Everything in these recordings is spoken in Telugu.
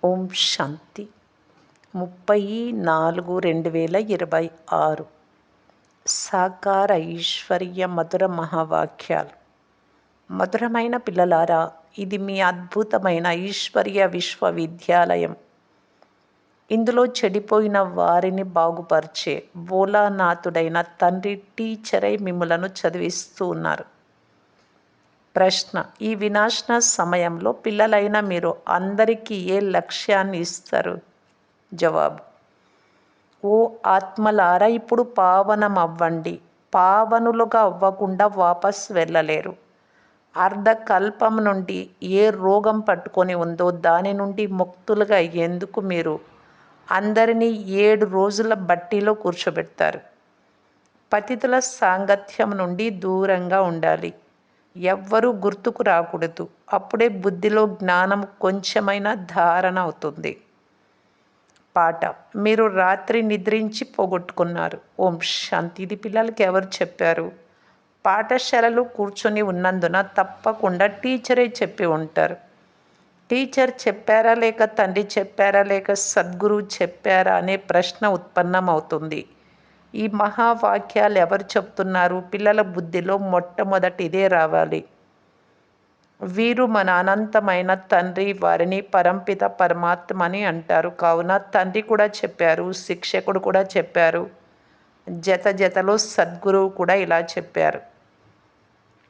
ఓం శాంతి 30/4/2026 సాకార ఈశ్వర్య మధుర మహావాక్యాలు. మధురమైన పిల్లలారా, ఇది మీ అద్భుతమైన ఈశ్వర్య విశ్వవిద్యాలయం. ఇందులో చెడిపోయిన వారిని బాగుపరిచే భోలానాథుడైన తండ్రి టీచరై మిమ్ములను చదివిస్తూ ఉన్నారు. ప్రశ్న: ఈ వినాశన సమయంలో పిల్లలైన మీరు అందరికీ ఏ లక్ష్యాన్ని ఇస్తారు? జవాబు: ఓ ఆత్మలారా, ఇప్పుడు పావనం అవ్వండి. పావనులుగా అవ్వకుండా వాపస్ వెళ్ళలేరు. అర్ధకల్పం నుండి ఏ రోగం పట్టుకొని ఉందో దాని నుండి ముక్తులుగా అయ్యేందుకు మీరు అందరినీ 7 రోజుల బట్టీలో కూర్చోబెడతారు. పతితుల సాంగత్యం నుండి దూరంగా ఉండాలి. ఎవ్వరూ గుర్తుకు రాకూడదు. అప్పుడే బుద్ధిలో జ్ఞానం కొంచెమైనా ధారణ అవుతుంది. పాట: మీరు రాత్రి నిద్రించి పోగొట్టుకున్నారు. ఓం శాంతి. ఇది పిల్లలకి ఎవరు చెప్పారు? పాఠశాలలో కూర్చొని ఉన్నందున తప్పకుండా టీచరే చెప్పి ఉంటారు. టీచర్ చెప్పారా, లేక తండ్రి చెప్పారా, లేక సద్గురువు చెప్పారా అనే ప్రశ్న ఉత్పన్నమవుతుంది. ఈ మహావాక్యాలు ఎవరు చెప్తున్నారు? పిల్లల బుద్ధిలో మొట్టమొదటి ఇదే రావాలి. వీరు మన అనంతమైన తండ్రి, వారిని పరంపిత పరమాత్మ అని అంటారు. కావున తండ్రి కూడా చెప్పారు, శిక్షకుడు కూడా చెప్పారు, జతలో సద్గురువు కూడా ఇలా చెప్పారు.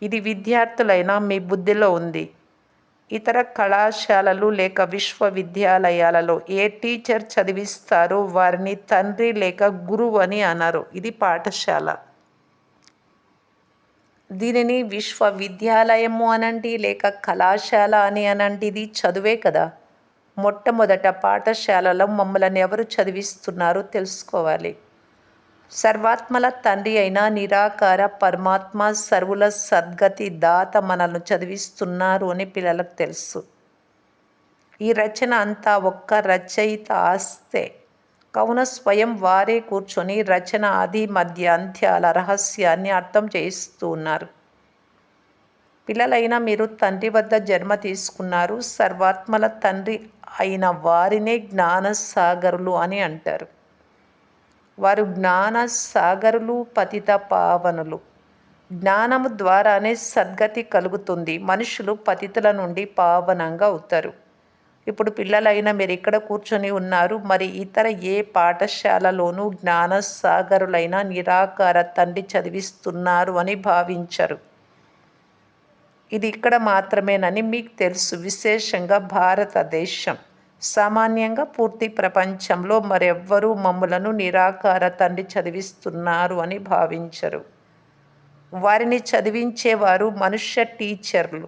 ఇది విద్యార్థులైన మీ బుద్ధిలో ఉంది. ఇతర కళాశాలలు లేక విశ్వవిద్యాలయాలలో ఏ టీచర్ చదివిస్తారో వారిని తండ్రి లేక గురువు అని అనరు. ఇది పాఠశాల. దీనిని విశ్వవిద్యాలయము అనండి, లేక కళాశాల అని అనండి. ఇది చదువే కదా. మొట్టమొదట పాఠశాలలో మమ్మల్ని ఎవరు చదివిస్తున్నారో తెలుసుకోవాలి. సర్వాత్మల తండ్రి అయిన నిరాకార పరమాత్మ సర్వుల సద్గతి దాత మనల్ని చదివిస్తున్నారు అని పిల్లలకు తెలుసు. ఈ రచన అంతా ఒక్క రచయిత ఆస్తే. కావున స్వయం వారే కూర్చొని రచన ఆది మధ్య అంత్యాల రహస్యాన్ని అర్థం చేయిస్తూ ఉన్నారు. పిల్లలైన మీరు తండ్రి వద్ద జన్మ తీసుకున్నారు. సర్వాత్మల తండ్రి అయిన వారినే జ్ఞానసాగరులు అని అంటారు. వారు జ్ఞానసాగరులు, పతిత పావనులు. జ్ఞానము ద్వారానే సద్గతి కలుగుతుంది. మనుషులు పతితుల నుండి పావనంగా అవుతారు. ఇప్పుడు పిల్లలైన మీరు ఇక్కడ కూర్చొని ఉన్నారు. మరి ఇతర ఏ పాఠశాలలోనూ జ్ఞానసాగరులైన నిరాకార తండ్రి చదివిస్తున్నారు అని భావించరు. ఇది ఇక్కడ మాత్రమేనని మీకు తెలుసు. విశేషంగా భారతదేశం, సామాన్యంగా పూర్తి ప్రపంచంలో మరెవ్వరూ మమ్ములను నిరాకార తండ్రి చదివిస్తున్నారు అని భావించరు. వారిని చదివించేవారు మనుష్య టీచర్లు.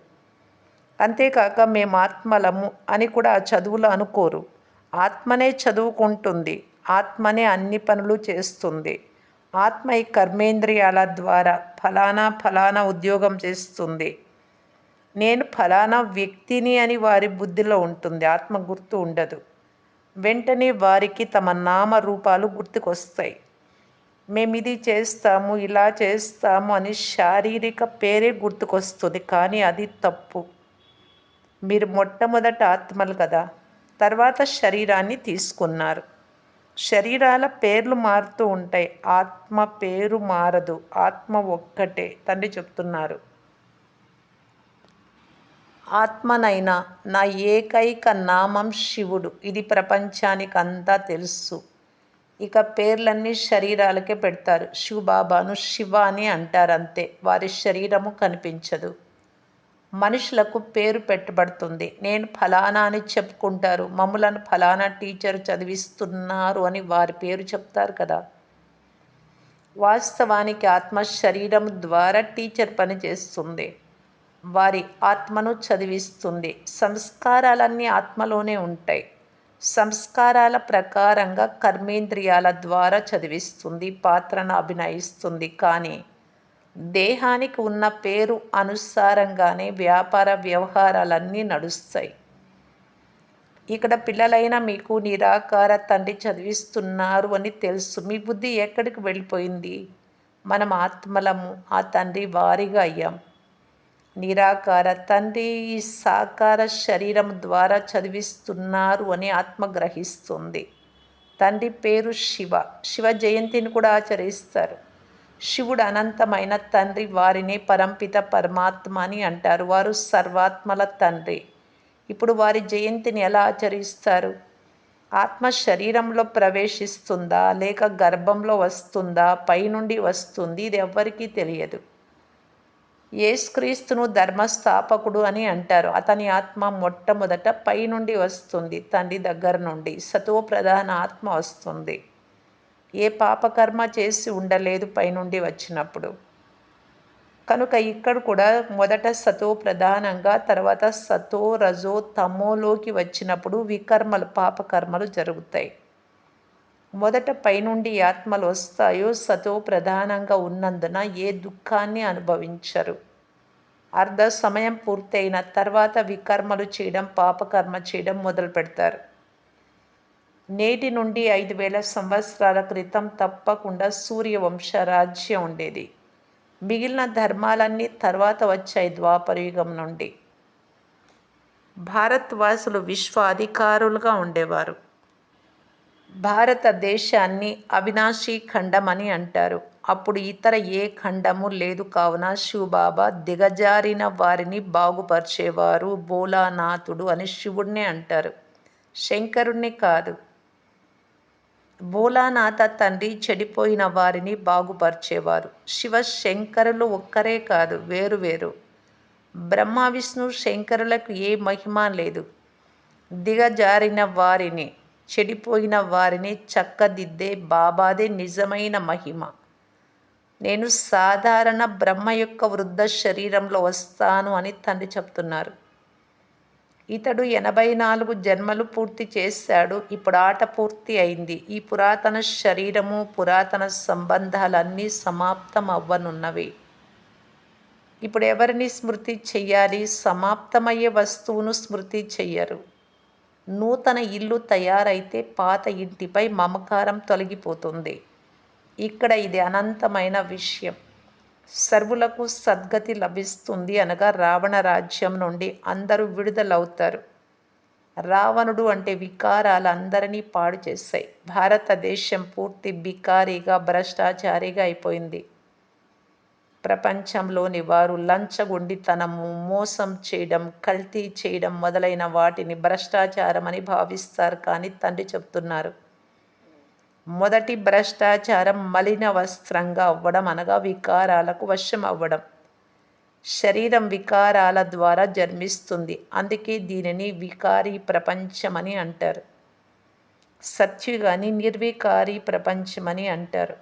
అంతేకాక మేము ఆత్మలము అని కూడా ఆ చదువులు అనుకోరు. ఆత్మనే చదువుకుంటుంది. ఆత్మనే అన్ని పనులు చేస్తుంది. ఆత్మ ఈ కర్మేంద్రియాల ద్వారా ఫలానా ఉద్యోగం చేస్తుంది, నేను ఫలానా వ్యక్తిని అని వారి బుద్ధిలో ఉంటుంది. ఆత్మ గుర్తు ఉండదు. వెంటనే వారికి తమ నామరూపాలు గుర్తుకొస్తాయి. మేమిది చేస్తాము, ఇలా చేస్తాము అని శారీరక పేరే గుర్తుకొస్తుంది. కానీ అది తప్పు. మీరు మొట్టమొదట ఆత్మలు కదా, తర్వాత శరీరాన్ని తీసుకున్నారు. శరీరాల పేర్లు మారుతూ ఉంటాయి. ఆత్మ పేరు మారదు. ఆత్మ ఒక్కటే. తండ్రి చెప్తున్నారు, ఆత్మనైనా నా ఏకైక నామం శివుడు. ఇది ప్రపంచానికి అంతా తెలుసు. ఇక పేర్లన్నీ శరీరాలకే పెడతారు. శివబాబాను శివ అని అంటారు అంతే. వారి శరీరము కనిపించదు. మనుషులకు పేరు పెట్టబడుతుంది. నేను ఫలానా అని చెప్పుకుంటారు. మమ్ములను ఫలానా టీచర్ చదివిస్తున్నారు అని వారి పేరు చెప్తారు కదా. వాస్తవానికి ఆత్మ శరీరం ద్వారా టీచర్ పని చేస్తుంది. వారి ఆత్మను చదివిస్తుంది. సంస్కారాలన్నీ ఆత్మలోనే ఉంటాయి. సంస్కారాల ప్రకారంగా కర్మేంద్రియాల ద్వారా చదివిస్తుంది, పాత్రను అభినయిస్తుంది. కానీ దేహానికి ఉన్న పేరు అనుసారంగానే వ్యాపార వ్యవహారాలన్నీ నడుస్తాయి. ఇక్కడ పిల్లలైన మీకు నిరాకార తండ్రి చదివిస్తున్నారు అని తెలుసు. మీ బుద్ధి ఎక్కడికి వెళ్ళిపోయింది? మనం ఆత్మలము, ఆ తండ్రి వారిగా అయ్యాం. నిరాకార తండ్రి ఈ సాకార శరీరం ద్వారా చదివిస్తున్నారు అని ఆత్మ గ్రహిస్తుంది. తండ్రి పేరు శివ. శివ జయంతిని కూడా ఆచరిస్తారు. శివుడు అనంతమైన తండ్రి, వారిని పరంపిత పరమాత్మ అని అంటారు. వారు సర్వాత్మల తండ్రి. ఇప్పుడు వారి జయంతిని ఎలా ఆచరిస్తారు? ఆత్మ శరీరంలో ప్రవేశిస్తుందా, లేక గర్భంలో వస్తుందా, పైనుండి వస్తుంది? ఇది ఎవ్వరికీ తెలియదు. యేసుక్రీస్తును ధర్మస్థాపకుడు అని అంటారు. అతని ఆత్మ మొట్టమొదట పైనుండి వస్తుంది, తండ్రి దగ్గర నుండి. సతో ప్రధాన ఆత్మ వస్తుంది. ఏ పాపకర్మ చేసి ఉండలేదు పైనుండి వచ్చినప్పుడు. కనుక ఇక్కడ కూడా మొదట సతో ప్రధానంగా, తర్వాత సతో రజో తమోలోకి వచ్చినప్పుడు వికర్మలు, పాపకర్మలు జరుగుతాయి. మొదట పైనుండి ఆత్మలు వస్తాయో సతో ప్రధానంగా ఉన్నందున ఏ దుఃఖాన్ని అనుభవించరు. అర్ధ సమయం పూర్తయిన తర్వాత వికర్మలు చేయడం, పాపకర్మ చేయడం మొదలు పెడతారు. నేటి నుండి 5000 సంవత్సరాల క్రితం తప్పకుండా సూర్యవంశ రాజ్యం ఉండేది. మిగిలిన ధర్మాలన్నీ తర్వాత వచ్చాయి ద్వాపరయుగం నుండి. భారతవాసులు విశ్వ అధికారులుగా ఉండేవారు. భారతదేశాన్ని అవినాశీ ఖండం అని అంటారు. అప్పుడు ఇతర ఏ ఖండము లేదు. కావున శివబాబా దిగజారిన వారిని బాగుపరిచేవారు. భోలానాథుడు అని శివుడినే అంటారు, శంకరుణ్ణి కాదు. భోలానాథ తండ్రి చెడిపోయిన వారిని బాగుపరిచేవారు. శివ శంకరులు ఒక్కరే కాదు, వేరు వేరు. బ్రహ్మ విష్ణు శంకరులకు ఏ మహిమ లేదు. దిగజారిన వారిని, చెడిపోయిన వారిని చక్కదిద్దే బాబాదే నిజమైన మహిమ. నేను సాధారణ బ్రహ్మ యొక్క వృద్ధ శరీరంలో వస్తాను అని తండ్రి చెప్తున్నారు. ఇతడు 84 జన్మలు పూర్తి చేశాడు. ఇప్పుడు ఆట పూర్తి అయింది. ఈ పురాతన శరీరము, పురాతన సంబంధాలన్నీ సమాప్తం అవ్వనున్నవి. ఇప్పుడు ఎవరిని స్మృతి చెయ్యాలి? సమాప్తమయ్యే వస్తువును స్మృతి చెయ్యరు. నూతన ఇల్లు తయారైతే పాత ఇంటిపై మమకారం తొలగిపోతుంది. ఇక్కడ ఇది అనంతమైన విషయం. సర్వులకు సద్గతి లభిస్తుంది అనగా రావణ రాజ్యం నుండి అందరూ విడుదలవుతారు. రావణుడు అంటే వికారాలు అందరినీ పాడు చేశాయి. భారతదేశం పూర్తి బికారీగా, భ్రష్టాచారిగా అయిపోయింది. ప్రపంచంలోని వారు లంచగొండితనము, మోసం చేయడం, కల్తీ చేయడం మొదలైన వాటిని భ్రష్టాచారం అని భావిస్తారు. కానీ తండ్రి చెప్తున్నారు, మొదటి భ్రష్టాచారం మలిన వస్త్రంగా అవ్వడం, అనగా వికారాలకు వశం అవ్వడం. శరీరం వికారాల ద్వారా జన్మిస్తుంది. అందుకే దీనిని వికారీ ప్రపంచం అని అంటారు. సత్యుగాని నిర్వికారీ ప్రపంచం అని అంటారు.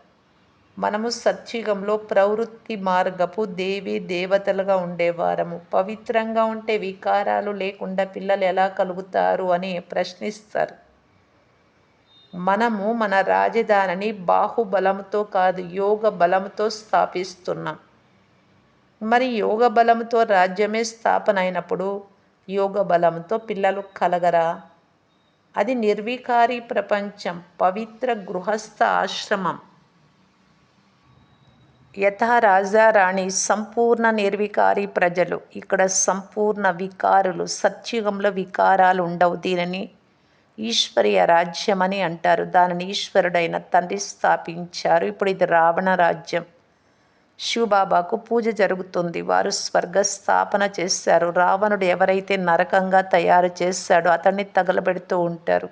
మనము సత్యుగంలో ప్రవృత్తి మార్గపు దేవీ దేవతలుగా ఉండేవారము. పవిత్రంగా ఉంటే వికారాలు లేకుండా పిల్లలు ఎలా కలుగుతారు అని ప్రశ్నిస్తారు. మనము మన రాజధానిని బాహుబలంతో కాదు, యోగ బలంతో స్థాపిస్తున్నాం. మరి యోగ బలంతో రాజ్యమే స్థాపన అయినప్పుడు యోగ బలంతో పిల్లలు కలగరా? అది నిర్వికారీ ప్రపంచం, పవిత్ర గృహస్థ ఆశ్రమం. యథా రాజా రాణి సంపూర్ణ నిర్వికారి ప్రజలు, ఇక్కడ సంపూర్ణ వికారులు. సత్యుగంలో వికారాలు ఉండవు. దీనిని ఈశ్వరీయ రాజ్యం అని అంటారు. దానిని ఈశ్వరుడైన తండ్రి స్థాపించారు. ఇప్పుడు ఇది రావణ రాజ్యం. శివబాబాకు పూజ జరుగుతుంది. వారు స్వర్గ స్థాపన చేశారు. రావణుడు ఎవరైతే నరకంగా తయారు చేశాడో అతన్ని తగలబెడుతూ ఉంటారు.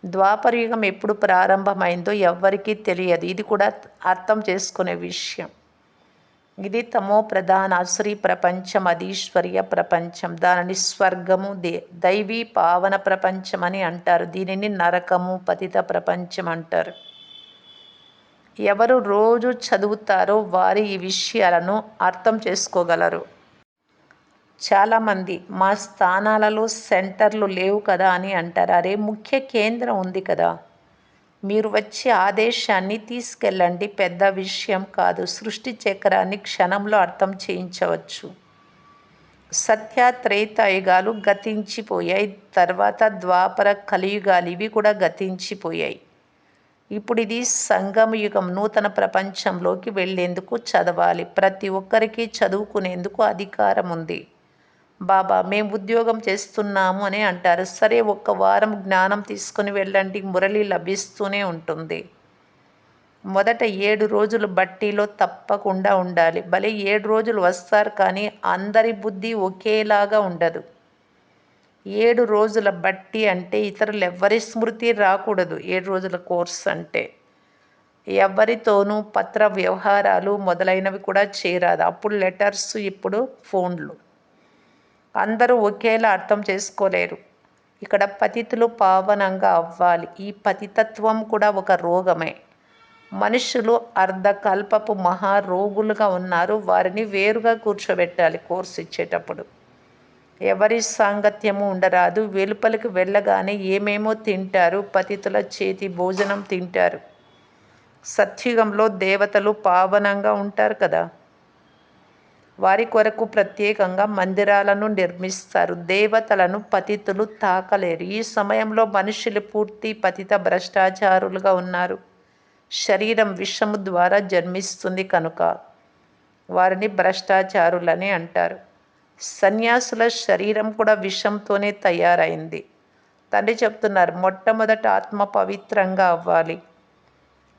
ద్వాపరయుగం ఎప్పుడు ప్రారంభమైందో ఎవ్వరికీ తెలియదు. ఇది కూడా అర్థం చేసుకునే విషయం. ఇది తమో ప్రధాన అసురీ ప్రపంచం, అధీశ్వర్య ప్రపంచం. దానిని స్వర్గము, దైవీ పావన ప్రపంచం అని అంటారు. దీనిని నరకము, పతిత ప్రపంచం అంటారు. ఎవరు రోజు చదువుతారో వారు ఈ విషయాలను అర్థం చేసుకోగలరు. చాలామంది మా స్థానాలలో సెంటర్లు లేవు కదా అని అంటారు. అరే, ముఖ్య కేంద్రం ఉంది కదా, మీరు వచ్చి ఆదేశాన్ని తీసుకెళ్ళండి. పెద్ద విషయం కాదు. సృష్టి చక్రాన్ని క్షణంలో అర్థం చేయించవచ్చు. సత్య త్రేతాయుగాలు గతించిపోయాయి. తర్వాత ద్వాపర కలియుగాలు, ఇవి కూడా గతించిపోయాయి. ఇప్పుడు ఇది సంగమయుగం. నూతన ప్రపంచంలోకి వెళ్ళేందుకు చదవాలి. ప్రతి ఒక్కరికి చదువుకునేందుకు అధికారం ఉంది. బాబా మేము ఉద్యోగం చేస్తున్నాము అని అంటారు. సరే, ఒక్క వారం జ్ఞానం తీసుకుని వెళ్ళండి, మురళి లభిస్తూనే ఉంటుంది. మొదట 7 రోజులు బట్టీలో తప్పకుండా ఉండాలి. భలే 7 రోజులు వస్తారు, కానీ అందరి బుద్ధి ఒకేలాగా ఉండదు. 7 రోజుల బట్టి అంటే ఇతరులెవ్వరి స్మృతి రాకూడదు. 7 రోజుల కోర్స్ అంటే ఎవరితోనూ పత్ర వ్యవహారాలు మొదలైనవి కూడా చేరాదు. అప్పుడు లెటర్స్, ఇప్పుడు ఫోన్లు. అందరూ ఒకేలా అర్థం చేసుకోలేరు. ఇక్కడ పతితులు పావనంగా అవ్వాలి. ఈ పతితత్వం కూడా ఒక రోగమే. మనుషులు అర్ధకల్పపు మహారోగులుగా ఉన్నారు. వారిని వేరుగా కూర్చోబెట్టాలి కోర్సు ఇచ్చేటప్పుడు. ఎవరి సాంగత్యము ఉండరాదు. వెలుపలికి వెళ్ళగానే ఏమేమో తింటారు. పతితుల చేతి భోజనం తింటారు. సత్యుగంలో దేవతలు పావనంగా ఉంటారు కదా, వారి కొరకు ప్రత్యేకంగా మందిరాలను నిర్మిస్తారు. దేవతలను పతితులు తాకలేరు. ఈ సమయంలో మనుషులు పూర్తి పతిత భ్రష్టాచారులుగా ఉన్నారు. శరీరం విషము ద్వారా జన్మిస్తుంది కనుక వారిని భ్రష్టాచారులని అంటారు. సన్యాసుల శరీరం కూడా విషంతోనే తయారైంది. తండ్రి చెప్తున్నారు, మొట్టమొదట ఆత్మ పవిత్రంగా అవ్వాలి,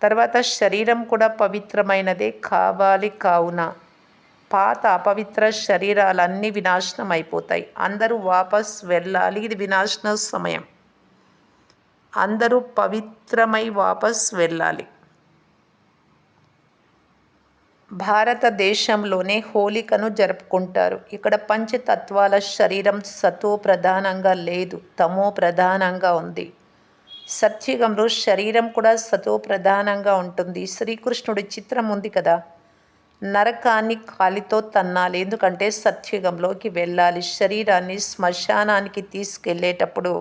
తర్వాత శరీరం కూడా పవిత్రమైనదే కావాలి. కావున పాత అపవిత్ర శరీరాలన్నీ వినాశనం అయిపోతాయి. అందరూ వాపస్ వెళ్ళాలి. ఇది వినాశన సమయం. అందరూ పవిత్రమై వాపస్ వెళ్ళాలి. భారతదేశంలోనే హోళికను జరుపుకుంటారు. ఇక్కడ పంచతత్వాల శరీరం సతో ప్రధానంగా లేదు, తమో ప్రధానంగా ఉంది. సత్యుగంలో శరీరం కూడా సతో ప్రధానంగా ఉంటుంది. శ్రీకృష్ణుడి చిత్రం ఉంది కదా, నరకాన్ని కాలితో తన్నాలి. ఎందుకంటే సత్యుగంలోకి వెళ్ళాలి. శరీరాన్ని శ్మశానానికి తీసుకెళ్ళేటప్పుడు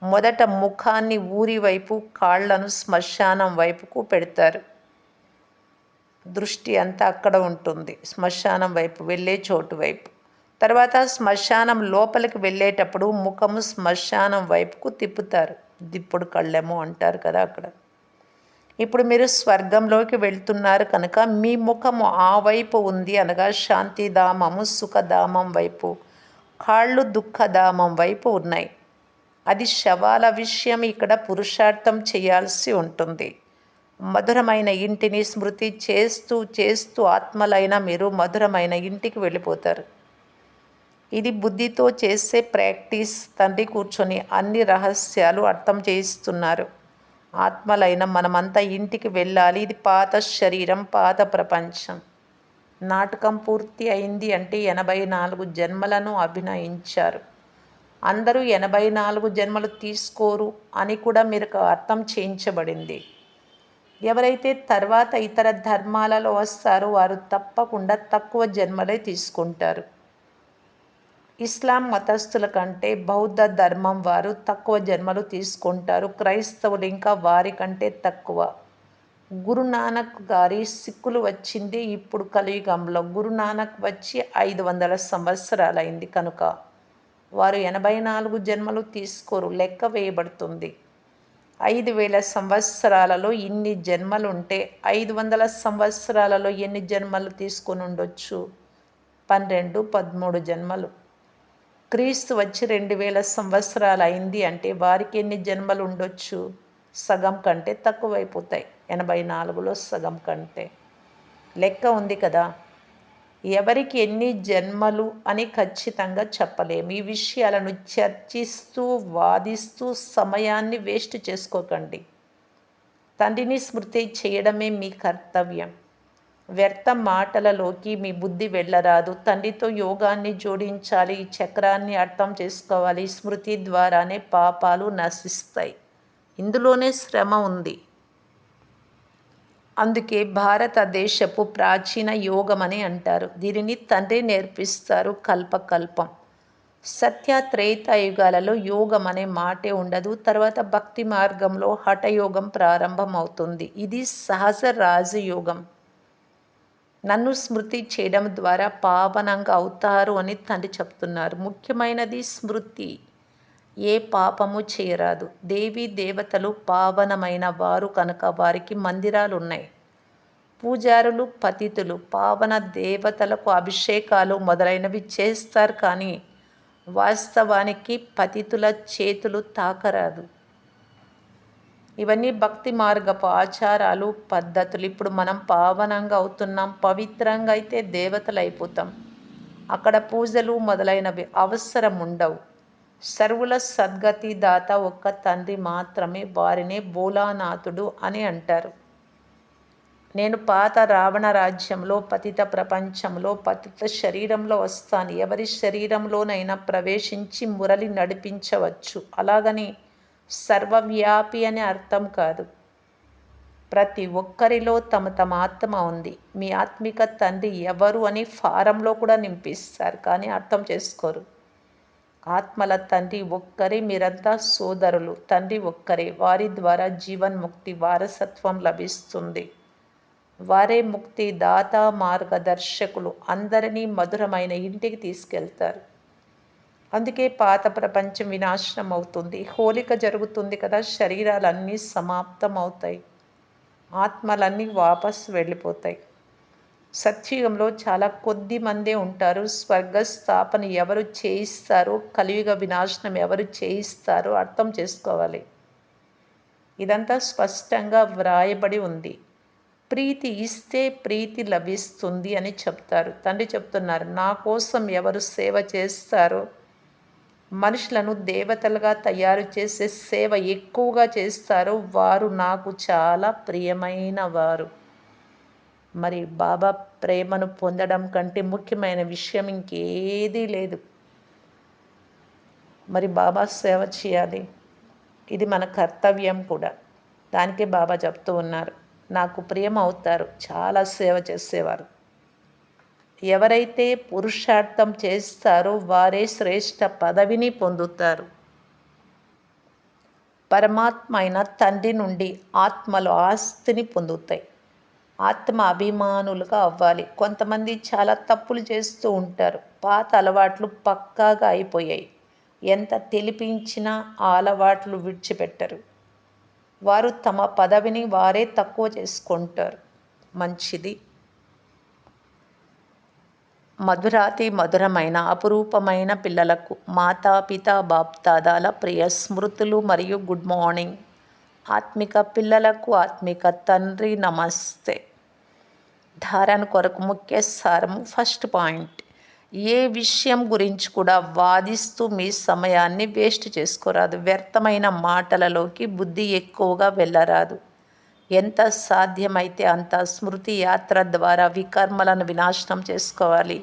మొదట ముఖాన్ని ఊరి వైపు, కాళ్లను శ్మశానం వైపుకు పెడతారు. దృష్టి అంతా అక్కడ ఉంటుంది, శ్మశానం వైపు, వెళ్ళే చోటు వైపు. తర్వాత శ్మశానం లోపలికి వెళ్ళేటప్పుడు ముఖము శ్మశానం వైపుకు తిప్పుతారు. దిప్పుడు కళ్ళెము అంటారు కదా అక్కడ. ఇప్పుడు మీరు స్వర్గంలోకి వెళ్తున్నారు కనుక మీ ముఖము ఆ వైపు ఉంది, అనగా శాంతిధామము, సుఖధామం వైపు. కాళ్ళు దుఃఖధామం వైపు ఉన్నాయి. అది శవాల విషయం. ఇక్కడ పురుషార్థం చేయాల్సి ఉంటుంది. మధురమైన ఇంటిని స్మృతి చేస్తూ చేస్తూ ఆత్మలైన మీరు మధురమైన ఇంటికి వెళ్ళిపోతారు. ఇది బుద్ధితో చేసే ప్రాక్టీస్. తండ్రి కూర్చొని అన్ని రహస్యాలు అర్థం చేయిస్తున్నారు. ఆత్మలైన మనమంతా ఇంటికి వెళ్ళాలి. ఇది పాత శరీరం, పాత ప్రపంచం. నాటకం పూర్తి అయింది అంటే 84 జన్మలను అభినయించారు. అందరూ 84 జన్మలు తీసుకోరు అని కూడా మీరు అర్థం చేయించబడింది. ఎవరైతే తర్వాత ఇతర ధర్మాలలో వస్తారో వారు తప్పకుండా తక్కువ జన్మలే తీసుకుంటారు. ఇస్లాం మతస్థుల కంటే బౌద్ధ ధర్మం వారు తక్కువ జన్మలు తీసుకుంటారు. క్రైస్తవులు ఇంకా వారి కంటే తక్కువ. గురునానక్ గారి సిక్కులు వచ్చింది ఇప్పుడు కలియుగంలో. గురునానక్ వచ్చి 500 సంవత్సరాలైంది కనుక వారు 84 జన్మలు తీసుకోరు, లెక్క వేయబడుతుంది. 5000 సంవత్సరాలలో ఇన్ని జన్మలుంటే 500 సంవత్సరాలలో ఎన్ని జన్మలు తీసుకొని ఉండొచ్చు? 12, 13 జన్మలు. క్రీస్తు వచ్చి 2000 సంవత్సరాలు అయింది అంటే వారికి ఎన్ని జన్మలు ఉండొచ్చు? సగం కంటే తక్కువైపోతాయి. 84లో సగం కంటే. లెక్క ఉంది కదా. ఎవరికి ఎన్ని జన్మలు అని ఖచ్చితంగా చెప్పలేము. ఈ విషయాలను చర్చిస్తూ వాదిస్తూ సమయాన్ని వేస్ట్ చేసుకోకండి. తండ్రిని స్మృతి చేయడమే మీ కర్తవ్యం. వ్యర్థ మాటలలోకి మీ బుద్ధి వెళ్ళరాదు. తండ్రితో యోగాన్ని జోడించాలి. ఈ చక్రాన్ని అర్థం చేసుకోవాలి. స్మృతి ద్వారానే పాపాలు నశిస్తాయి. ఇందులోనే శ్రమ ఉంది. అందుకే భారతదేశపు ప్రాచీన యోగమని అంటారు. దీనిని తండ్రి నేర్పిస్తారు కల్పకల్పం. సత్య త్రేతాయుగాలలో యోగం అనే మాటే ఉండదు. తర్వాత భక్తి మార్గంలో హఠయోగం ప్రారంభమవుతుంది. ఇది సహజ రాజయోగం. నన్ను స్మృతి చేయడం ద్వారా పావనంగా అవుతారు అని తండ్రి చెప్తున్నారు. ముఖ్యమైనది స్మృతి. ఏ పాపము చేయరాదు. దేవీ దేవతలు పావనమైన వారు కనుక వారికి మందిరాలున్నాయి. పూజారులు పతితులు పావన దేవతలకు అభిషేకాలు మొదలైనవి చేస్తారు, కానీ వాస్తవానికి పతితుల చేతులు తాకరాదు. ఇవన్నీ భక్తి మార్గపు ఆచారాలు, పద్ధతులు. ఇప్పుడు మనం పావనంగా అవుతున్నాం, పవిత్రంగా అయితే దేవతలు అయిపోతాం. అక్కడ పూజలు మొదలైనవి అవసరం ఉండవు. సర్వుల సద్గతి దాత ఒక్క తండ్రి మాత్రమే. వారినే భోలానాథుడు అని అంటారు. నేను పాత రావణ రాజ్యంలో, పతిత ప్రపంచంలో, పతిత శరీరంలో వస్తాను. ఎవరి శరీరంలోనైనా ప్రవేశించి మురళి నడిపించవచ్చు. అలాగని సర్వవ్యాపి అని అర్థం కాదు. ప్రతి ఒక్కరిలో తమ తమ ఆత్మ ఉంది. మీ ఆత్మిక తండ్రి ఎవరు అని ఫారంలో కూడా నింపిస్తారు, కానీ అర్థం చేసుకోరు. ఆత్మల తండ్రి ఒక్కరే. మీరంతా సోదరులు. తండ్రి ఒక్కరే. వారి ద్వారా జీవన్ముక్తి వారసత్వం లభిస్తుంది. వారే ముక్తి దాత, మార్గదర్శకులు. అందరినీ మధురమైన ఇంటికి తీసుకెళ్తారు. అందుకే పాత ప్రపంచం వినాశనం అవుతుంది. హోలిక జరుగుతుంది కదా, శరీరాలన్నీ సమాప్తం అవుతాయి, ఆత్మలన్నీ వాపసు వెళ్ళిపోతాయి. సత్యుగంలో చాలా కొద్ది మందే ఉంటారు. స్వర్గ స్థాపన ఎవరు చేయిస్తారో, కలియుగ వినాశనం ఎవరు చేయిస్తారో అర్థం చేసుకోవాలి. ఇదంతా స్పష్టంగా వ్రాయబడి ఉంది. ప్రీతి ఇస్తే ప్రీతి లభిస్తుంది అని చెప్తారు. తండ్రి చెప్తున్నారు, నా కోసం ఎవరు సేవ చేస్తారో, మనుషులను దేవతలుగా తయారు చేసే సేవ ఎక్కువగా చేస్తారో వారు నాకు చాలా ప్రియమైన వారు. మరి బాబా ప్రేమను పొందడం కంటే ముఖ్యమైన విషయం ఇంకేదీ లేదు. మరి బాబా సేవ చేయాలి, ఇది మన కర్తవ్యం కూడా. దానికే బాబా చెప్తూ ఉన్నారు, నాకు ప్రియం అవుతారు చాలా సేవ చేసేవారు. ఎవరైతే పురుషార్థం చేస్తారో వారే శ్రేష్ఠ పదవిని పొందుతారు. పరమాత్మ అయిన తండ్రి నుండి ఆత్మలు ఆస్తిని పొందుతాయి. ఆత్మ అభిమానులుగా అవ్వాలి. కొంతమంది చాలా తప్పులు చేస్తూ ఉంటారు. పాత అలవాట్లు పక్కాగా అయిపోయాయి. ఎంత తెలిపించినా ఆ అలవాట్లు విడిచిపెట్టరు. వారు తమ పదవిని వారే తక్కువ చేసుకుంటారు. మంచిది. మధురాతి మధురమైన అపురూపమైన పిల్లలకు మాతాపిత బాప్దాదాల ప్రియ స్మృతులు మరియు గుడ్ మార్నింగ్. ఆత్మిక పిల్లలకు ఆత్మిక తండ్రి నమస్తే. ధారణ కొరకు ముఖ్య సారము. ఫస్ట్ పాయింట్, ఏ విషయం గురించి కూడా వాదిస్తూ మీ సమయాన్ని వేస్ట్ చేసుకోరాదు. వ్యర్థమైన మాటలలోకి బుద్ధి ఎక్కువగా వెళ్ళరాదు. ఎంత సాధ్యమైతే అంత స్మృతి యాత్ర ద్వారా వికర్మలను వినాశనం చేసుకోవాలి.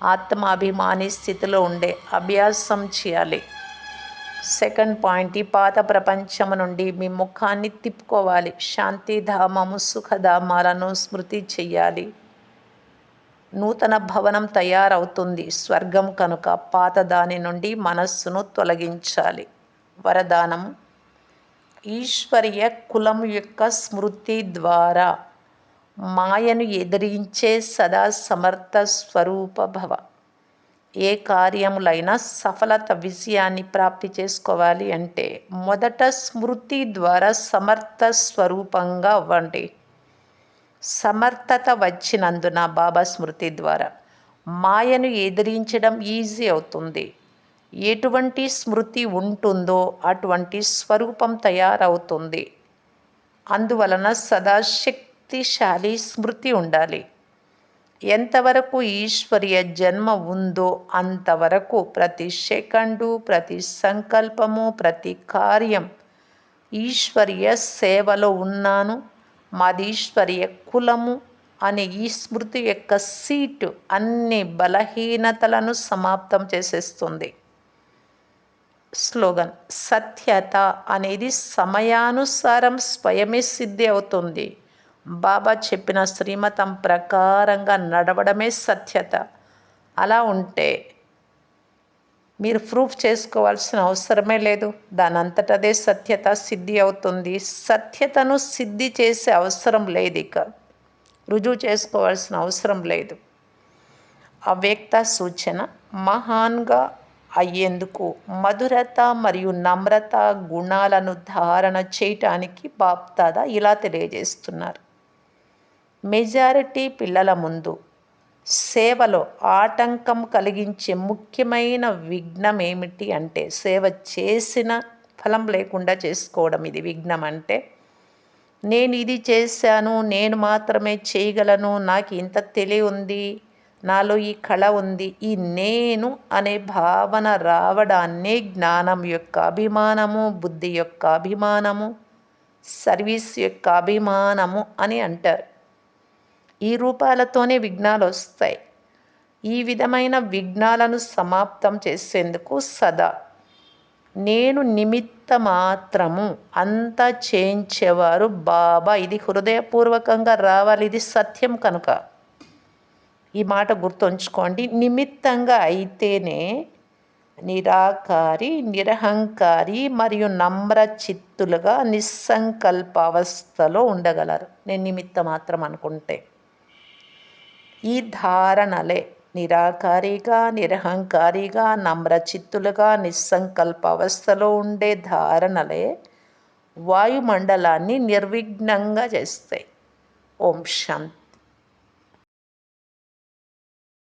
ఆత్మాభిమాని స్థితిలో ఉండే అభ్యాసం చేయాలి. సెకండ్ పాయింట్, ఈ పాత ప్రపంచం నుండి మీ ముఖాన్ని తిప్పుకోవాలి. శాంతిధామము, సుఖధామాలను స్మృతి చెయ్యాలి. నూతన భవనం తయారవుతుంది, స్వర్గం కనుక పాత దాని నుండి మనస్సును తొలగించాలి. వరదానం, ఈశ్వరీయ కులం యొక్క స్మృతి ద్వారా మాయను ఎదిరించే సదా సమర్థ స్వరూప భవ. ఏ కార్యములైనా సఫలత విజయాన్ని ప్రాప్తి చేసుకోవాలి అంటే మొదట స్మృతి ద్వారా సమర్థ స్వరూపంగా అవ్వండి. సమర్థత వచ్చినందున బాబా స్మృతి ద్వారా మాయను ఎదిరించడం ఈజీ అవుతుంది. ఎటువంటి స్మృతి ఉంటుందో అటువంటి స్వరూపం తయారవుతుంది. అందువలన సదా శక్తిశాలి స్మృతి ఉండాలి. ఎంతవరకు ఈశ్వరీయ జన్మ ఉందో అంతవరకు ప్రతి సెకండు, ప్రతి సంకల్పము, ప్రతి కార్యం ఈశ్వరీయ సేవలో ఉన్నాను, మాది ఈశ్వరీయ కులము అనే ఈ స్మృతి యొక్క సీటు అన్ని బలహీనతలను సమాప్తం చేసేస్తుంది. స్లోగన్, సత్యత అనేది సమయానుసారం స్వయమే సిద్ధి అవుతుంది. బాబా చెప్పిన శ్రీమతం ప్రకారంగా నడవడమే సత్యత. అలా ఉంటే మీరు ప్రూఫ్ చేసుకోవాల్సిన అవసరమే లేదు. దానంతటదే సత్యత సిద్ధి అవుతుంది. సత్యతను సిద్ధి చేసే అవసరం లేదు, ఇక రుజువు చేసుకోవాల్సిన అవసరం లేదు. అవ్యక్త సూచన, మహాన్గా అయ్యేందుకు మధురత మరియు నమ్రత గుణాలను ధారణ చేయటానికి బాప్దాదా ఇలా తెలియజేస్తున్నారు. మెజారిటీ పిల్లల ముందు సేవలో ఆటంకం కలిగించే ముఖ్యమైన విఘ్నం ఏమిటి అంటే, సేవ చేసిన ఫలం లేకుండా చేసుకోవడం. ఇది విఘ్నం అంటే, నేను ఇది చేశాను, నేను మాత్రమే చేయగలను, నాకు ఇంత తెలివి ఉంది, నాలో ఈ కళ ఉంది. ఈ నేను అనే భావన రావడాన్నే జ్ఞానం యొక్క అభిమానము, బుద్ధి యొక్క అభిమానము, సర్వీస్ యొక్క అభిమానము అని అంటారు. ఈ రూపాలతోనే విఘ్నాలు వస్తాయి. ఈ విధమైన విఘ్నాలను సమాప్తం చేసేందుకు సదా నేను నిమిత్త మాత్రము, అంతా చేయించేవారు బాబా. ఇది హృదయపూర్వకంగా రావాలి. ఇది సత్యం కనుక ఈ మాట గుర్తుంచుకోండి. నిమిత్తంగా అయితేనే నిరాకారి, నిరహంకారి మరియు నమ్ర చిత్తులుగా నిస్సంకల్ప అవస్థలో ఉండగలరు. నేను నిమిత్త మాత్రం అనుకుంటే ఈ ధారణలే నిరాకారిగా, నిరహంకారిగా, నమ్రచిత్తులుగా నిస్సంకల్ప అవస్థలో ఉండే ధారణలే వాయుమండలాన్ని నిర్విఘ్నంగా చేస్తాయి. ఓం శాంతి.